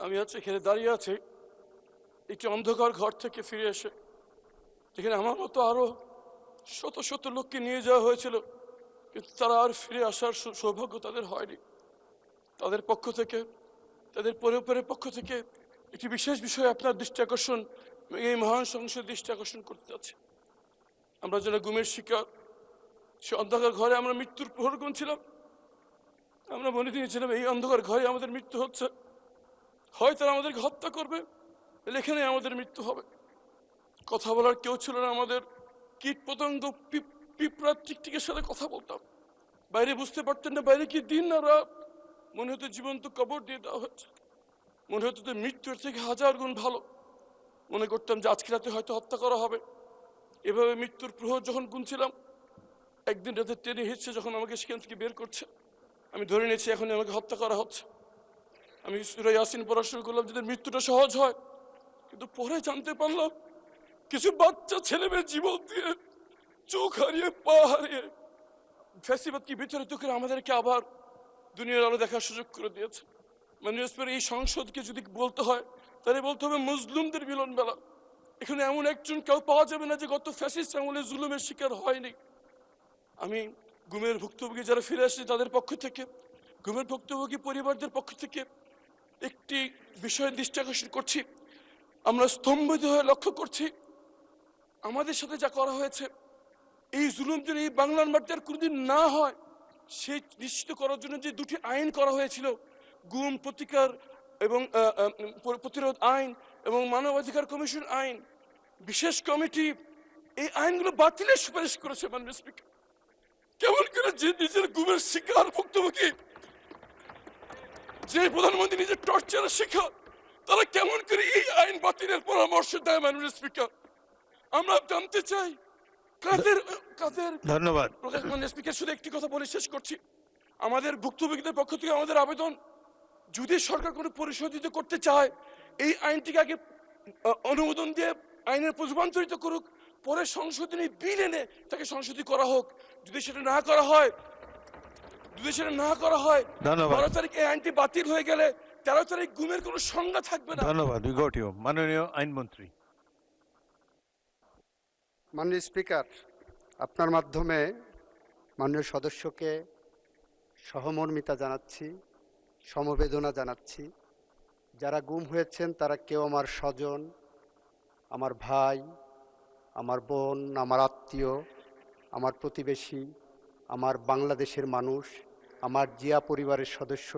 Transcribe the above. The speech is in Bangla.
আমি আজ এখানে দাঁড়িয়ে আছি একটি অন্ধকার ঘর থেকে ফিরে এসে, যেখানে আমার মতো আরো শত শত লোককে নিয়ে যাওয়া হয়েছিল, কিন্তু তারা আর ফিরে আসার সৌভাগ্য তাদের হয়নি। তাদের পক্ষ থেকে, তাদের পরিবারের পক্ষ থেকে একটি বিশেষ বিষয়ে আপনার দৃষ্টি আকর্ষণ, এই মহান সংসদ দৃষ্টি আকর্ষণ করতে যাচ্ছে। আমরা যেন গুমের শিকার, সে অন্ধকার ঘরে আমরা মৃত্যুর প্রহর গুনছিলাম। আমরা মনে দিয়েছিলাম এই অন্ধকার ঘরে আমাদের মৃত্যু হচ্ছে, হয় তারা আমাদেরকে হত্যা করবে, এখানে আমাদের মৃত্যু হবে। কথা বলার কেউ ছিল না আমাদের। কীট পতঙ্গ, পিঁপড়া, টিকটিকের সাথে কথা বলতাম। বাইরে বুঝতে পারতেন না বাইরে কি দিন না রাত। মনে হতো জীবন্ত কবর দিয়ে দেওয়া হয়েছে। মনে হতো যে মৃত্যুর থেকে হাজার গুণ ভালো। মনে করতাম যে আজকে রাতে হয়তো হত্যা করা হবে। এভাবে মৃত্যুর প্রহর যখন গুনছিলাম, একদিন রাতে ট্রেনে হিসছে যখন আমাকে সেখান থেকে বের করছে, আমি ধরে নিয়েছি এখন আমাকে হত্যা করা হচ্ছে। আমি সূরা ইয়াসিন পড়া শুরু করলাম যাতে মৃত্যুটা সহজ হয়। কিন্তু পরে জানতে পারলাম কিছু বাচ্চা ছেলে মেয়ে জীবন দিয়ে, চোখ হারিয়ে, পা হারিয়ে ফ্যাসিবাদকে বিতাড়িত করে আমাদেরকে আবার দুনিয়ার আলো দেখার সুযোগ করে দিয়েছে। মানে এই সংসদকে যদি বলতে হয় তাহলে বলতে হবে মুসলিমদের মিলন মেলা। এখানে এমন একজন কেউ পাওয়া যাবে না যে গত ফ্যাসিস্ট আমলে জুলুমের শিকার হয়নি। আমি গুমের ভুক্তভোগী যারা ফিরে আসছে তাদের পক্ষ থেকে, গুমের ভুক্তভোগী পরিবারদের পক্ষ থেকে একটি বিষয়ে দৃষ্টি আকর্ষণ করছি। আমরা স্তম্ভিত হয়ে লক্ষ্য করছি আমাদের সাথে যা করা হয়েছে, এই জুলুম যেন এই বাংলার মাটিতে আর কোনোদিন না হয় সেই নিশ্চিত করার জন্য যে দুটি আইন করা হয়েছিল, গুম প্রতিকার এবং প্রতিরোধ আইন এবং মানবাধিকার কমিশন আইন, বিশেষ কমিটি এই আইনগুলো বাতিলের সুপারিশ করেছে। মাননীয় স্পিকার, কেমন করে যে নিজের গুমের শিকার ভুক্তভোগী, যে প্রধানমন্ত্রী নিজের টর্চারের শিকার, তারা কেমন করে এই আইন বাতিলের পরামর্শ দেয়? মাননীয় স্পিকার, আমরা জানতে চাই কাদের কাদের। ধন্যবাদ। মাননীয় স্পিকার, শুধু একটি কথা বলে শেষ করছি। আমাদের ভুক্তভোগীদের পক্ষ থেকে আমাদের আবেদন, যদি সরকার কোনো পরিশোধিত করতে চায় এই আইনটিকে আগে অনুমোদন দিয়ে আইনের রূপান্তরিত করুক, পরে সংশোধনী বিল এনে তাকে সংশোধিত করা হোক। যদি সেটা না করা হয়, 12 তারিখ এই আইনটি বাতিল হয়ে গেলে 13 তারিখ গুমের কোনো সংজ্ঞা থাকবে না। ধন্যবাদ। মাননীয় আইনমন্ত্রী। মাননীয় স্পিকার, আপনার মাধ্যমে মাননীয় সদস্যকে সহমর্মিতা জানাচ্ছি, সমবেদনা জানাচ্ছি। যারা গুম হয়েছেন তারা কেউ আমার স্বজন, আমার ভাই, আমার বোন, আমার আত্মীয়, আমার প্রতিবেশী, আমার বাংলাদেশের মানুষ, আমার জিয়া পরিবারের সদস্য